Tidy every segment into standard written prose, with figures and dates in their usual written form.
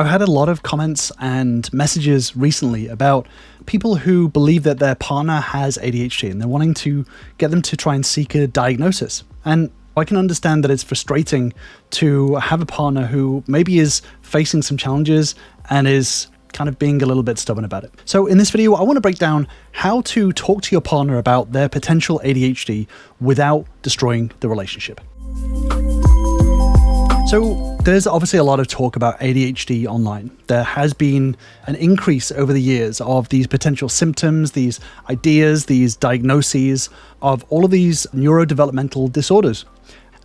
I've had a lot of comments and messages recently about people who believe that their partner has ADHD and they're wanting to get them to try and seek a diagnosis. And I can understand that it's frustrating to have a partner who maybe is facing some challenges and is kind of being a little bit stubborn about it. So in this video, I want to break down how to talk to your partner about their potential ADHD without destroying the relationship. So there's obviously a lot of talk about ADHD online. There has been an increase over the years of these potential symptoms, these ideas, these diagnoses of all of these neurodevelopmental disorders.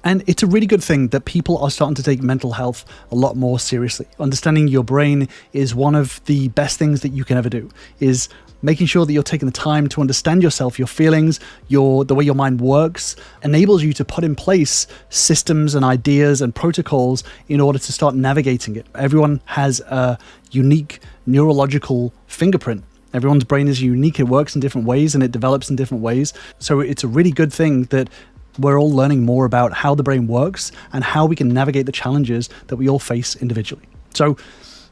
And it's a really good thing that people are starting to take mental health a lot more seriously. Understanding your brain is one of the best things that you can ever do, is making sure that you're taking the time to understand yourself, your feelings, the way your mind works, enables you to put in place systems and ideas and protocols in order to start navigating it. Everyone has a unique neurological fingerprint. Everyone's brain is unique. It works in different ways and it develops in different ways. So it's a really good thing that we're all learning more about how the brain works and how we can navigate the challenges that we all face individually. So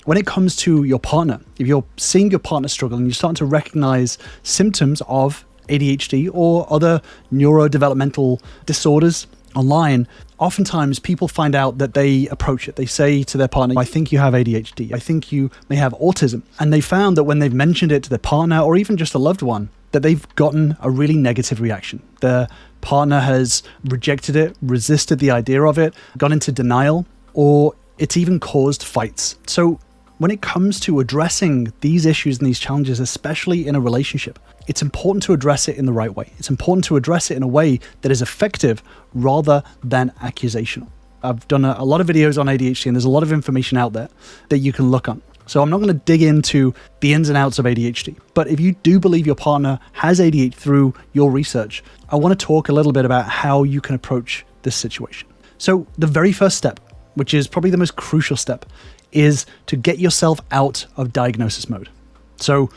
when it comes to your partner, if you're seeing your partner struggle and you're starting to recognize symptoms of ADHD or other neurodevelopmental disorders online, oftentimes people find out that they approach it. They say to their partner, I think you have ADHD. I think you may have autism. And they found that when they've mentioned it to their partner or even just a loved one, that they've gotten a really negative reaction. Their partner has rejected it, resisted the idea of it, gone into denial, or it's even caused fights. So when it comes to addressing these issues and these challenges, especially in a relationship, it's important to address it in the right way. It's important to address it in a way that is effective rather than accusational. I've done a lot of videos on ADHD and there's a lot of information out there that you can look on. So I'm not going to dig into the ins and outs of ADHD, but if you do believe your partner has ADHD through your research, I want to talk a little bit about how you can approach this situation. So the very first step, which is probably the most crucial step, is to get yourself out of diagnosis mode. So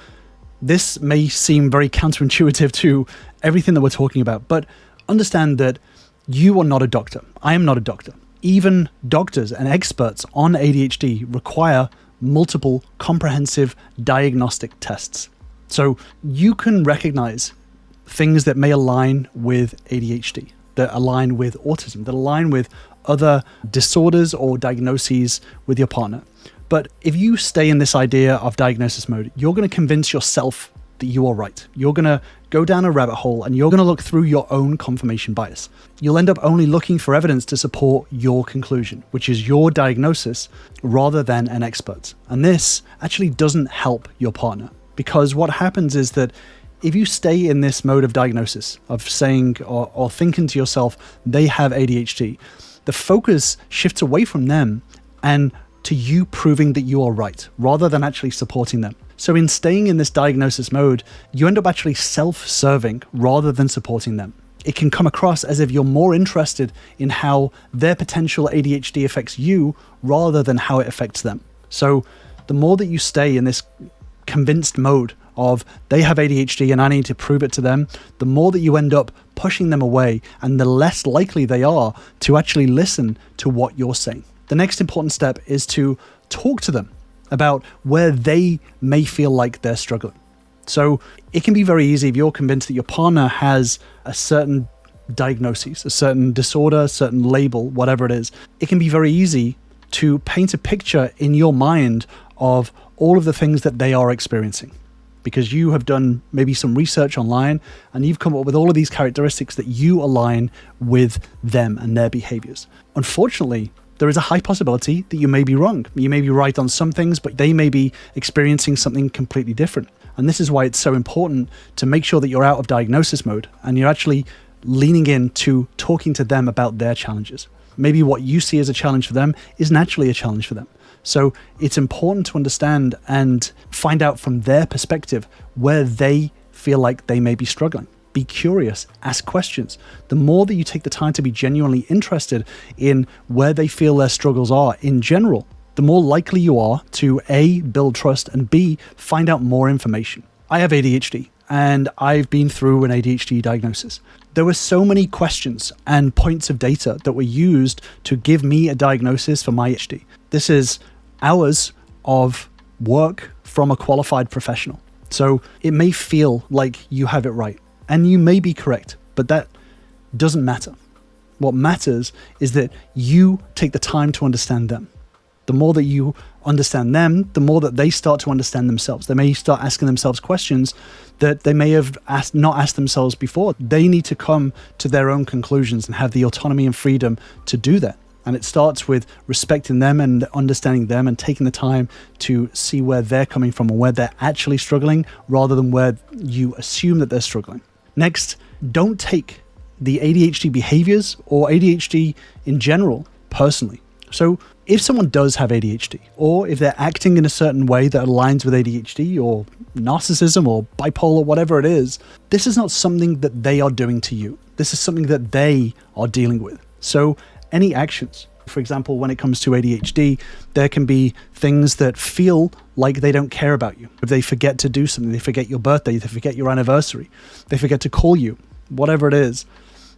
this may seem very counterintuitive to everything that we're talking about, but understand that you are not a doctor. I am not a doctor. Even doctors and experts on ADHD require multiple comprehensive diagnostic tests. So you can recognize things that may align with ADHD, that align with autism, that align with other disorders or diagnoses with your partner. But if you stay in this idea of diagnosis mode, you're going to convince yourself that you are right. You're going to go down a rabbit hole and you're going to look through your own confirmation bias. You'll end up only looking for evidence to support your conclusion, which is your diagnosis rather than an expert. And this actually doesn't help your partner, because what happens is that if you stay in this mode of diagnosis, of saying or thinking to yourself, they have ADHD, the focus shifts away from them and to you proving that you are right, rather than actually supporting them. So in staying in this diagnosis mode, you end up actually self-serving rather than supporting them. It can come across as if you're more interested in how their potential ADHD affects you rather than how it affects them. So the more that you stay in this convinced mode of they have ADHD and I need to prove it to them, the more that you end up pushing them away and the less likely they are to actually listen to what you're saying. The next important step is to talk to them about where they may feel like they're struggling. So it can be very easy if you're convinced that your partner has a certain diagnosis, a certain disorder, a certain label, whatever it is, it can be very easy to paint a picture in your mind of all of the things that they are experiencing, because you have done maybe some research online and you've come up with all of these characteristics that you align with them and their behaviors. Unfortunately, there is a high possibility that you may be wrong. You may be right on some things, but they may be experiencing something completely different. And this is why it's so important to make sure that you're out of diagnosis mode and you're actually leaning into talking to them about their challenges. Maybe what you see as a challenge for them is naturally a challenge for them. So it's important to understand and find out from their perspective where they feel like they may be struggling. Be curious, ask questions. The more that you take the time to be genuinely interested in where they feel their struggles are in general, the more likely you are to A, build trust, and B, find out more information. I have ADHD and I've been through an ADHD diagnosis. There were so many questions and points of data that were used to give me a diagnosis for my ADHD. This is hours of work from a qualified professional. So it may feel like you have it right, and you may be correct, but that doesn't matter. What matters is that you take the time to understand them. The more that you understand them, the more that they start to understand themselves. They may start asking themselves questions that they may have not asked themselves before. They need to come to their own conclusions and have the autonomy and freedom to do that. And it starts with respecting them and understanding them and taking the time to see where they're coming from and where they're actually struggling rather than where you assume that they're struggling. Next, don't take the ADHD behaviors or ADHD in general personally. So if someone does have ADHD, or if they're acting in a certain way that aligns with ADHD or narcissism or bipolar, whatever it is, this is not something that they are doing to you. This is something that they are dealing with. So any actions, for example, when it comes to ADHD, there can be things that feel like they don't care about you. If they forget to do something, they forget your birthday, they forget your anniversary, they forget to call you, whatever it is,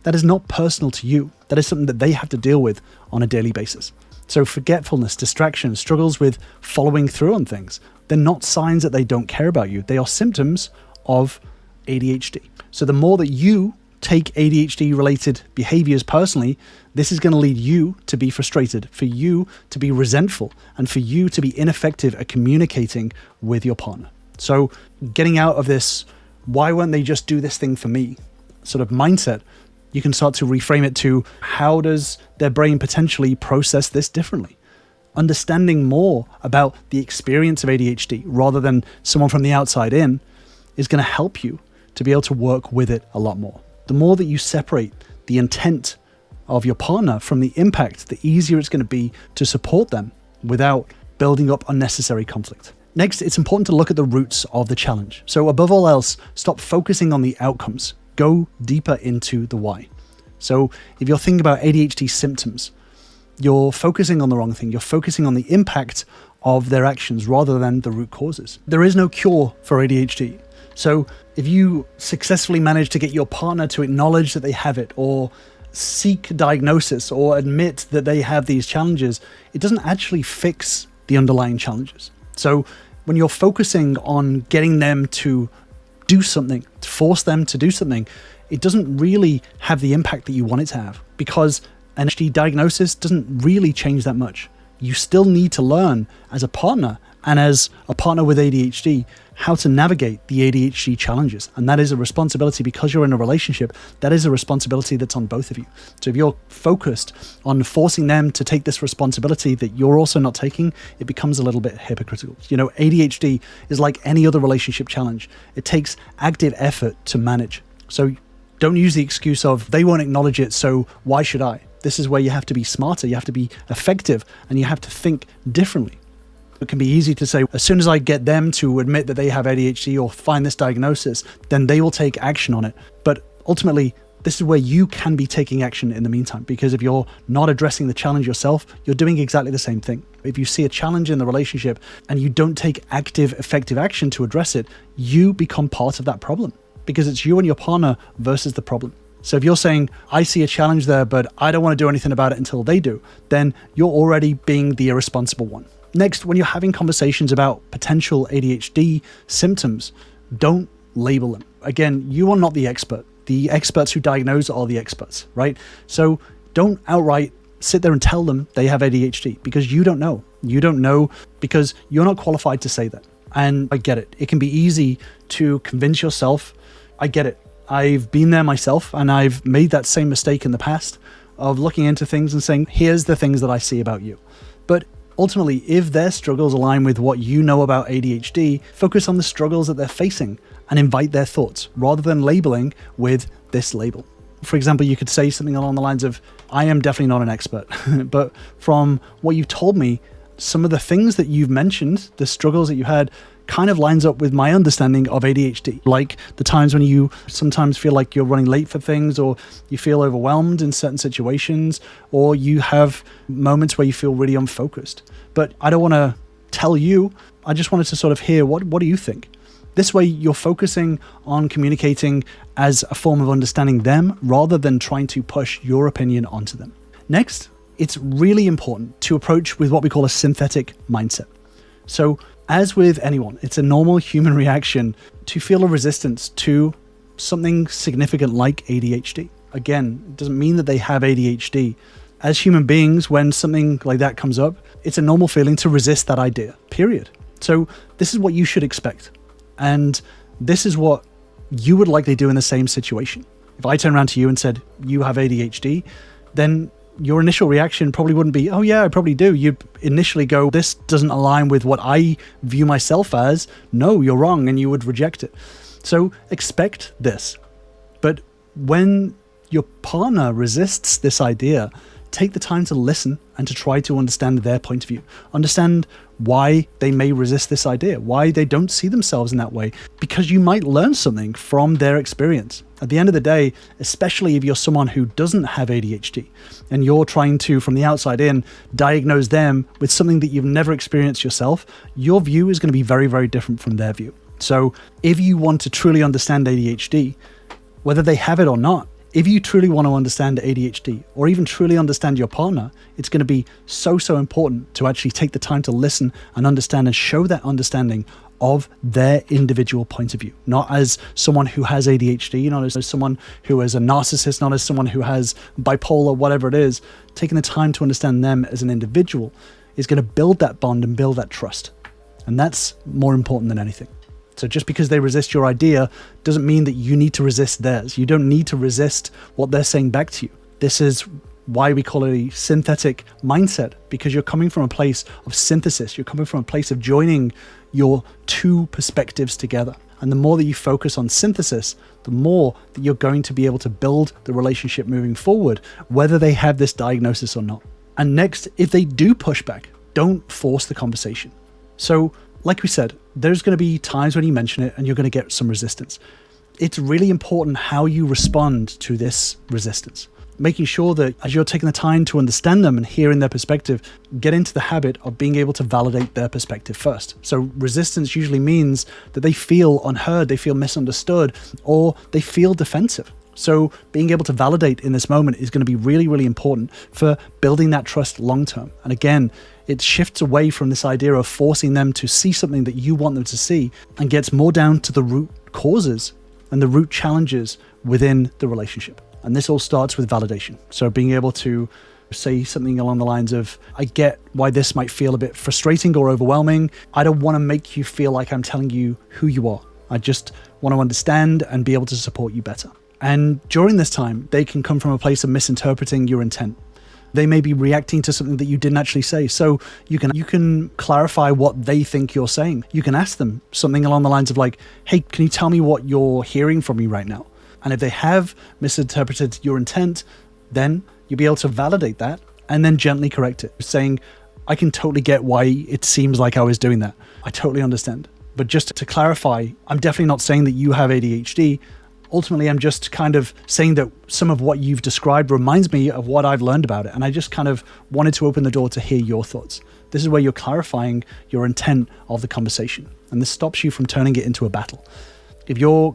that is not personal to you. That is something that they have to deal with on a daily basis. So forgetfulness, distraction, struggles with following through on things, they're not signs that they don't care about you. They are symptoms of ADHD. So the more that you take ADHD related behaviors personally, this is going to lead you to be frustrated, for you to be resentful, and for you to be ineffective at communicating with your partner. So getting out of this, why won't they just do this thing for me sort of mindset, you can start to reframe it to how does their brain potentially process this differently? Understanding more about the experience of ADHD rather than someone from the outside in is going to help you to be able to work with it a lot more. The more that you separate the intent of your partner from the impact, the easier it's going to be to support them without building up unnecessary conflict. Next, it's important to look at the roots of the challenge. So above all else, stop focusing on the outcomes. Go deeper into the why. So if you're thinking about ADHD symptoms, you're focusing on the wrong thing. You're focusing on the impact of their actions rather than the root causes. There is no cure for ADHD. So if you successfully manage to get your partner to acknowledge that they have it, or seek diagnosis, or admit that they have these challenges, it doesn't actually fix the underlying challenges. So when you're focusing on getting them to do something, to force them to do something, it doesn't really have the impact that you want it to have, because an ADHD diagnosis doesn't really change that much. You still need to learn as a partner and as a partner with ADHD how to navigate the ADHD challenges. And that is a responsibility, because you're in a relationship, that is a responsibility that's on both of you. So if you're focused on forcing them to take this responsibility that you're also not taking, it becomes a little bit hypocritical. You know, ADHD is like any other relationship challenge. It takes active effort to manage. So don't use the excuse of they won't acknowledge it, so why should I? This is where you have to be smarter, you have to be effective, and you have to think differently. It can be easy to say, as soon as I get them to admit that they have ADHD or find this diagnosis, then they will take action on it. But ultimately, this is where you can be taking action in the meantime, because if you're not addressing the challenge yourself, you're doing exactly the same thing. If you see a challenge in the relationship and you don't take active, effective action to address it, you become part of that problem, because it's you and your partner versus the problem. So if you're saying, I see a challenge there, but I don't want to do anything about it until they do, then you're already being the irresponsible one. Next, when you're having conversations about potential ADHD symptoms, don't label them. Again, you are not the expert. The experts who diagnose are the experts, right? So don't outright sit there and tell them they have ADHD, because you don't know. You don't know because you're not qualified to say that. And I get it. It can be easy to convince yourself. I get it. I've been there myself, and I've made that same mistake in the past of looking into things and saying, here's the things that I see about you. But ultimately, if their struggles align with what you know about ADHD, focus on the struggles that they're facing and invite their thoughts rather than labeling with this label. For example, you could say something along the lines of, I am definitely not an expert, but from what you've told me, some of the things that you've mentioned, the struggles that you had, kind of lines up with my understanding of ADHD. Like the times when you sometimes feel like you're running late for things, or you feel overwhelmed in certain situations, or you have moments where you feel really unfocused. But I don't want to tell you, I just wanted to sort of hear, what do you think? This way you're focusing on communicating as a form of understanding them rather than trying to push your opinion onto them. Next, it's really important to approach with what we call a synthetic mindset. So as with anyone, it's a normal human reaction to feel a resistance to something significant like ADHD. Again, it doesn't mean that they have ADHD. As human beings, when something like that comes up, it's a normal feeling to resist that idea, period. So this is what you should expect. And this is what you would likely do in the same situation. If I turn around to you and said, you have ADHD, then your initial reaction probably wouldn't be, oh yeah, I probably do. You'd initially go, this doesn't align with what I view myself as. No, you're wrong, and you would reject it. So expect this. But when your partner resists this idea, take the time to listen and to try to understand their point of view. Understand why they may resist this idea, why they don't see themselves in that way, because you might learn something from their experience. At the end of the day, especially if you're someone who doesn't have ADHD and you're trying to, from the outside in, diagnose them with something that you've never experienced yourself, your view is going to be very, very different from their view. So if you want to truly understand ADHD, whether they have it or not, if you truly want to understand ADHD or even truly understand your partner, it's going to be so important to actually take the time to listen and understand and show that understanding of their individual point of view, not as someone who has ADHD, not as someone who is a narcissist, not as someone who has bipolar, whatever it is. Taking the time to understand them as an individual is going to build that bond and build that trust. And that's more important than anything. So just because they resist your idea doesn't mean that you need to resist theirs. You don't need to resist what they're saying back to you. This is why we call it a synthetic mindset, because you're coming from a place of synthesis. You're coming from a place of joining your two perspectives together. And the more that you focus on synthesis, the more that you're going to be able to build the relationship moving forward, whether they have this diagnosis or not. And next, if they do push back, don't force the conversation. So like we said, there's going to be times when you mention it and you're going to get some resistance. It's really important how you respond to this resistance. Making sure that as you're taking the time to understand them and hearing their perspective, get into the habit of being able to validate their perspective first. So resistance usually means that they feel unheard, they feel misunderstood, or they feel defensive. So being able to validate in this moment is going to be really, really important for building that trust long term. And again, it shifts away from this idea of forcing them to see something that you want them to see and gets more down to the root causes and the root challenges within the relationship. And this all starts with validation. So being able to say something along the lines of, I get why this might feel a bit frustrating or overwhelming. I don't want to make you feel like I'm telling you who you are. I just want to understand and be able to support you better. And during this time, they can come from a place of misinterpreting your intent. They may be reacting to something that you didn't actually say. So you can clarify what they think you're saying. You can ask them something along the lines of like, hey, can you tell me what you're hearing from me right now? And if they have misinterpreted your intent, then you'll be able to validate that and then gently correct it, saying, I can totally get why it seems like I was doing that. I totally understand. But just to clarify, I'm definitely not saying that you have ADHD. Ultimately, I'm just kind of saying that some of what you've described reminds me of what I've learned about it. And I just kind of wanted to open the door to hear your thoughts. This is where you're clarifying your intent of the conversation. And this stops you from turning it into a battle. If you're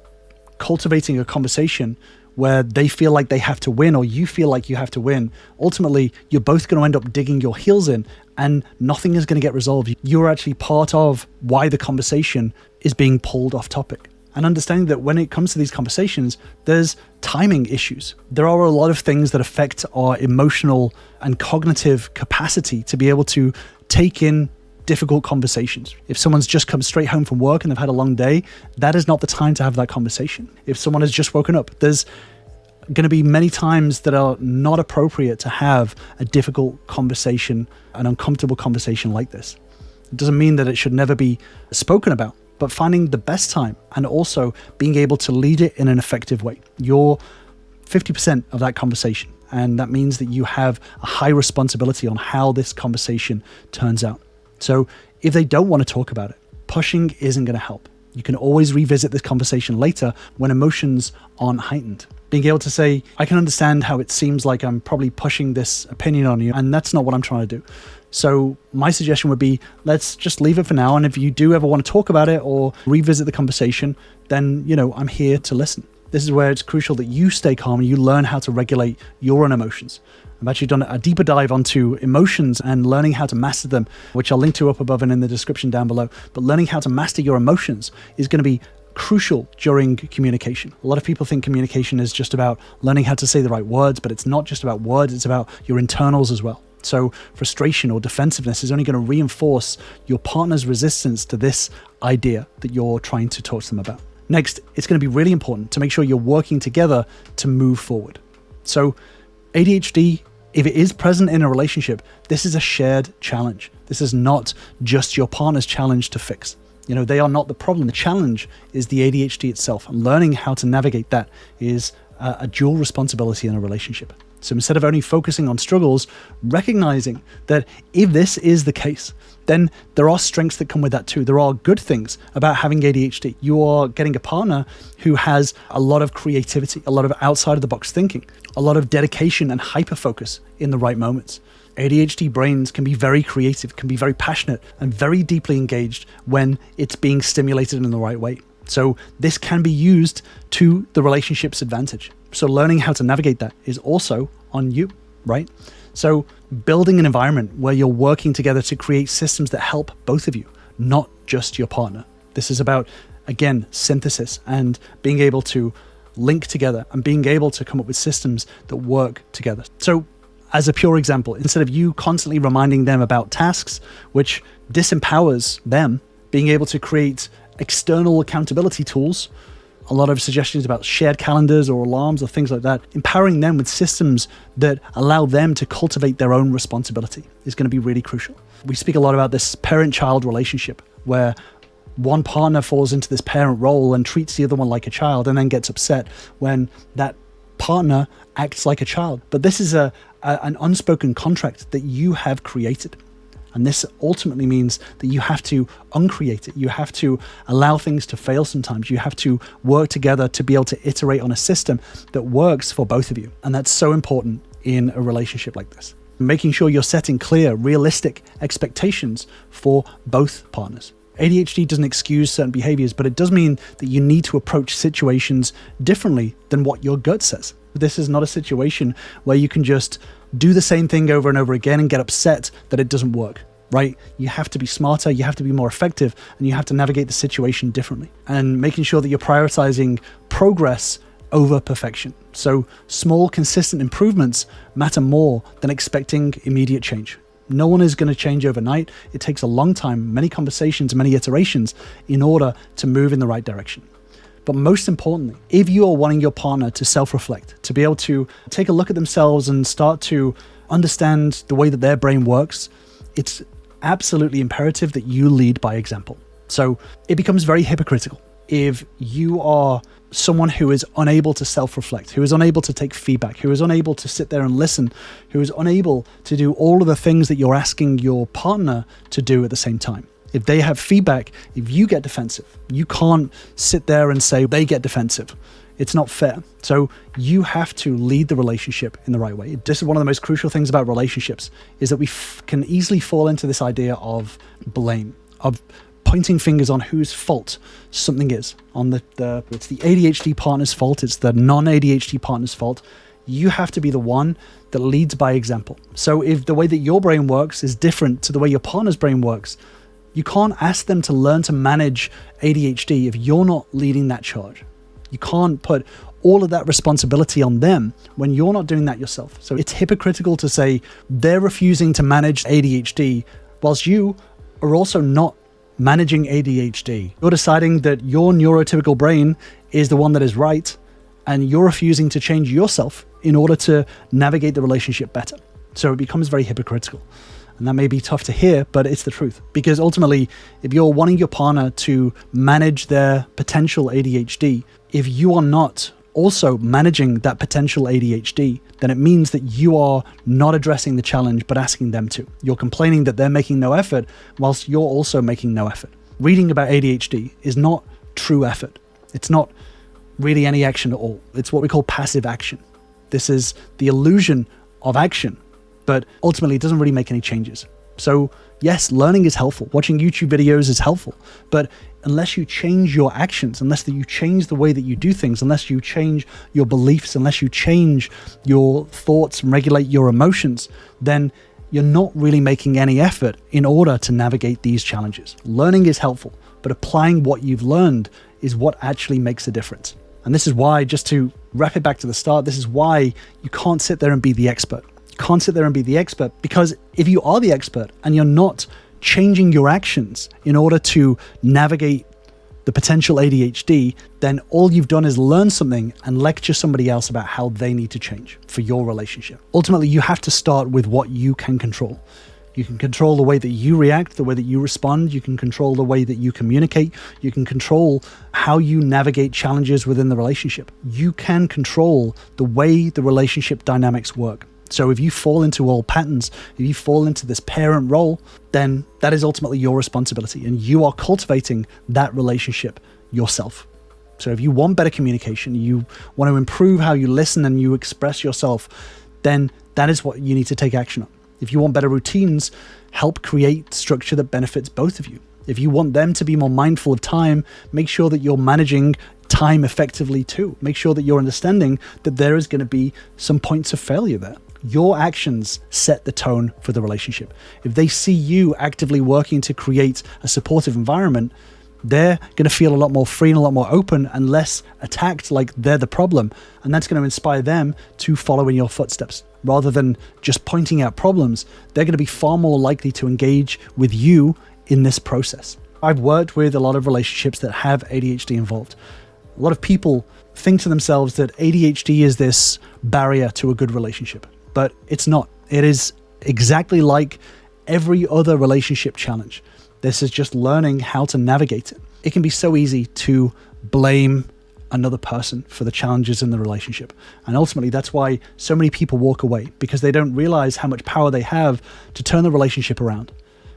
cultivating a conversation where they feel like they have to win or you feel like you have to win, ultimately, you're both going to end up digging your heels in and nothing is going to get resolved. You're actually part of why the conversation is being pulled off topic. And understanding that when it comes to these conversations, there's timing issues. There are a lot of things that affect our emotional and cognitive capacity to be able to take in difficult conversations. If someone's just come straight home from work and they've had a long day, that is not the time to have that conversation. If someone has just woken up, there's going to be many times that are not appropriate to have a difficult conversation, an uncomfortable conversation like this. It doesn't mean that it should never be spoken about, but finding the best time and also being able to lead it in an effective way. You're 50% of that conversation. And that means that you have a high responsibility on how this conversation turns out. So if they don't want to talk about it, pushing isn't going to help. You can always revisit this conversation later when emotions aren't heightened. Being able to say, I can understand how it seems like I'm probably pushing this opinion on you, and that's not what I'm trying to do. So my suggestion would be, let's just leave it for now. And if you do ever want to talk about it or revisit the conversation, then, I'm here to listen. This is where it's crucial that you stay calm and you learn how to regulate your own emotions. I've actually done a deeper dive onto emotions and learning how to master them, which I'll link to up above and in the description down below. But learning how to master your emotions is going to be crucial during communication. A lot of people think communication is just about learning how to say the right words, but it's not just about words, it's about your internals as well. So frustration or defensiveness is only going to reinforce your partner's resistance to this idea that you're trying to talk to them about. Next, it's going to be really important to make sure you're working together to move forward. So ADHD, if it is present in a relationship, this is a shared challenge. This is not just your partner's challenge to fix. They are not the problem. The challenge is the ADHD itself. And learning how to navigate that is a dual responsibility in a relationship. So instead of only focusing on struggles, recognizing that if this is the case, then there are strengths that come with that too. There are good things about having ADHD. You are getting a partner who has a lot of creativity, a lot of outside of the box thinking, a lot of dedication and hyper-focus in the right moments. ADHD brains can be very creative, can be very passionate and very deeply engaged when it's being stimulated in the right way. So this can be used to the relationship's advantage. So learning how to navigate that is also on you, right? So building an environment where you're working together to create systems that help both of you, not just your partner. This is about, again, synthesis and being able to link together and being able to come up with systems that work together. So as a pure example, instead of you constantly reminding them about tasks, which disempowers them, being able to create external accountability tools, a lot of suggestions about shared calendars or alarms or things like that, empowering them with systems that allow them to cultivate their own responsibility is going to be really crucial. We speak a lot about this parent-child relationship where one partner falls into this parent role and treats the other one like a child and then gets upset when that partner acts like a child. But this is an unspoken contract that you have created. And this ultimately means that you have to uncreate it. You have to allow things to fail sometimes. You have to work together to be able to iterate on a system that works for both of you. And that's so important in a relationship like this. Making sure you're setting clear, realistic expectations for both partners. ADHD doesn't excuse certain behaviors, but it does mean that you need to approach situations differently than what your gut says. This is not a situation where you can just do the same thing over and over again and get upset that it doesn't work, right? You have to be smarter, you have to be more effective, and you have to navigate the situation differently. And making sure that you're prioritizing progress over perfection. So small, consistent improvements matter more than expecting immediate change. No one is going to change overnight. It takes a long time, many conversations, many iterations in order to move in the right direction. But most importantly, if you are wanting your partner to self-reflect, to be able to take a look at themselves and start to understand the way that their brain works, it's absolutely imperative that you lead by example. So it becomes very hypocritical if you are someone who is unable to self-reflect, who is unable to take feedback, who is unable to sit there and listen, who is unable to do all of the things that you're asking your partner to do at the same time. If they have feedback, if you get defensive, you can't sit there and say they get defensive. It's not fair. So you have to lead the relationship in the right way. This is one of the most crucial things about relationships, is that we can easily fall into this idea of blame, of pointing fingers on whose fault something is. It's the ADHD partner's fault, it's the non-ADHD partner's fault. You have to be the one that leads by example. So if the way that your brain works is different to the way your partner's brain works, you can't ask them to learn to manage ADHD if you're not leading that charge. You can't put all of that responsibility on them when you're not doing that yourself. So it's hypocritical to say they're refusing to manage ADHD whilst you are also not managing ADHD. You're deciding that your neurotypical brain is the one that is right, and you're refusing to change yourself in order to navigate the relationship better. So it becomes very hypocritical. And that may be tough to hear, but it's the truth. Because ultimately, if you're wanting your partner to manage their potential ADHD, if you are not also managing that potential ADHD, then it means that you are not addressing the challenge, but asking them to. You're complaining that they're making no effort, whilst you're also making no effort. Reading about ADHD is not true effort. It's not really any action at all. It's what we call passive action. This is the illusion of action, but ultimately it doesn't really make any changes. So yes, learning is helpful. Watching YouTube videos is helpful. But unless you change your actions, unless you change the way that you do things, unless you change your beliefs, unless you change your thoughts and regulate your emotions, then you're not really making any effort in order to navigate these challenges. Learning is helpful, but applying what you've learned is what actually makes a difference. And this is why, just to wrap it back to the start, this is why you can't sit there and be the expert. You can't sit there and be the expert, because if you are the expert and you're not changing your actions in order to navigate the potential ADHD, then all you've done is learn something and lecture somebody else about how they need to change for your relationship. Ultimately, you have to start with what you can control. You can control the way that you react, the way that you respond. You can control the way that you communicate. You can control how you navigate challenges within the relationship. You can control the way the relationship dynamics work. So if you fall into old patterns, if you fall into this parent role, then that is ultimately your responsibility, and you are cultivating that relationship yourself. So if you want better communication, you want to improve how you listen and you express yourself, then that is what you need to take action on. If you want better routines, help create structure that benefits both of you. If you want them to be more mindful of time, make sure that you're managing time effectively too. Make sure that you're understanding that there is going to be some points of failure there. Your actions set the tone for the relationship. If they see you actively working to create a supportive environment, they're going to feel a lot more free and a lot more open and less attacked like they're the problem. And that's going to inspire them to follow in your footsteps. Rather than just pointing out problems, they're going to be far more likely to engage with you in this process. I've worked with a lot of relationships that have ADHD involved. A lot of people think to themselves that ADHD is this barrier to a good relationship, but it's not. It is exactly like every other relationship challenge. This is just learning how to navigate it. It can be so easy to blame another person for the challenges in the relationship. And ultimately, that's why so many people walk away, because they don't realize how much power they have to turn the relationship around.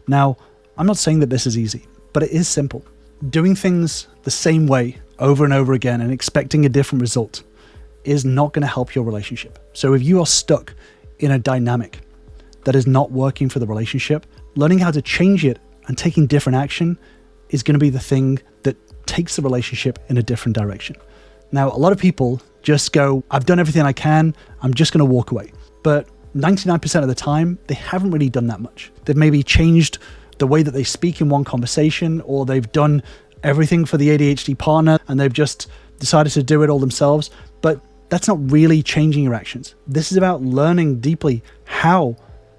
Now, I'm not saying that this is easy, but it is simple. Doing things the same way over and over again and expecting a different result is not going to help your relationship. So if you are stuck in a dynamic that is not working for the relationship, learning how to change it and taking different action is going to be the thing that takes the relationship in a different direction. Now, a lot of people just go, I've done everything I can, I'm just going to walk away. But 99% of the time, they haven't really done that much. They've maybe changed the way that they speak in one conversation, or they've done everything for the ADHD partner and they've just decided to do it all themselves. But that's not really changing your actions. This is about learning deeply how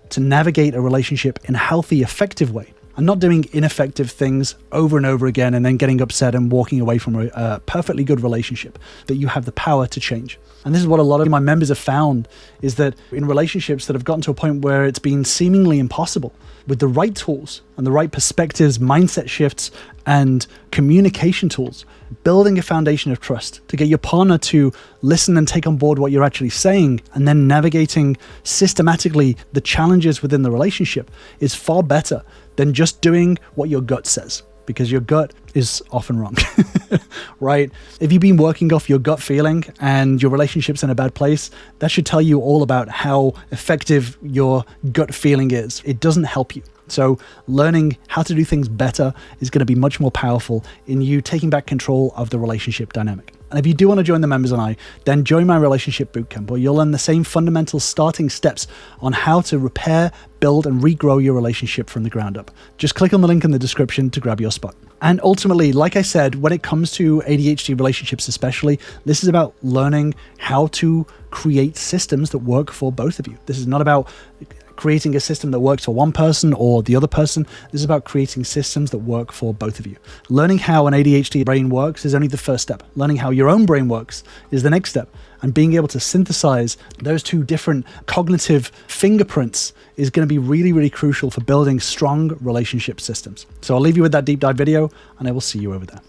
to navigate a relationship in a healthy, effective way, and not doing ineffective things over and over again and then getting upset and walking away from a perfectly good relationship that you have the power to change. And this is what a lot of my members have found, is that in relationships that have gotten to a point where it's been seemingly impossible, with the right tools and the right perspectives, mindset shifts, and communication tools, building a foundation of trust to get your partner to listen and take on board what you're actually saying, and then navigating systematically the challenges within the relationship is far better than just doing what your gut says, because your gut is often wrong, right? If you've been working off your gut feeling and your relationship's in a bad place, that should tell you all about how effective your gut feeling is. It doesn't help you. So learning how to do things better is going to be much more powerful in you taking back control of the relationship dynamic. And if you do want to join the members and I, then join my relationship bootcamp, where you'll learn the same fundamental starting steps on how to repair, build, and regrow your relationship from the ground up. Just click on the link in the description to grab your spot. And ultimately, like I said, when it comes to ADHD relationships especially, this is about learning how to create systems that work for both of you. This is not about creating a system that works for one person or the other person. This is about creating systems that work for both of you. Learning how an ADHD brain works is only the first step. Learning how your own brain works is the next step. And being able to synthesize those two different cognitive fingerprints is going to be really, really crucial for building strong relationship systems. So I'll leave you with that deep dive video, and I will see you over there.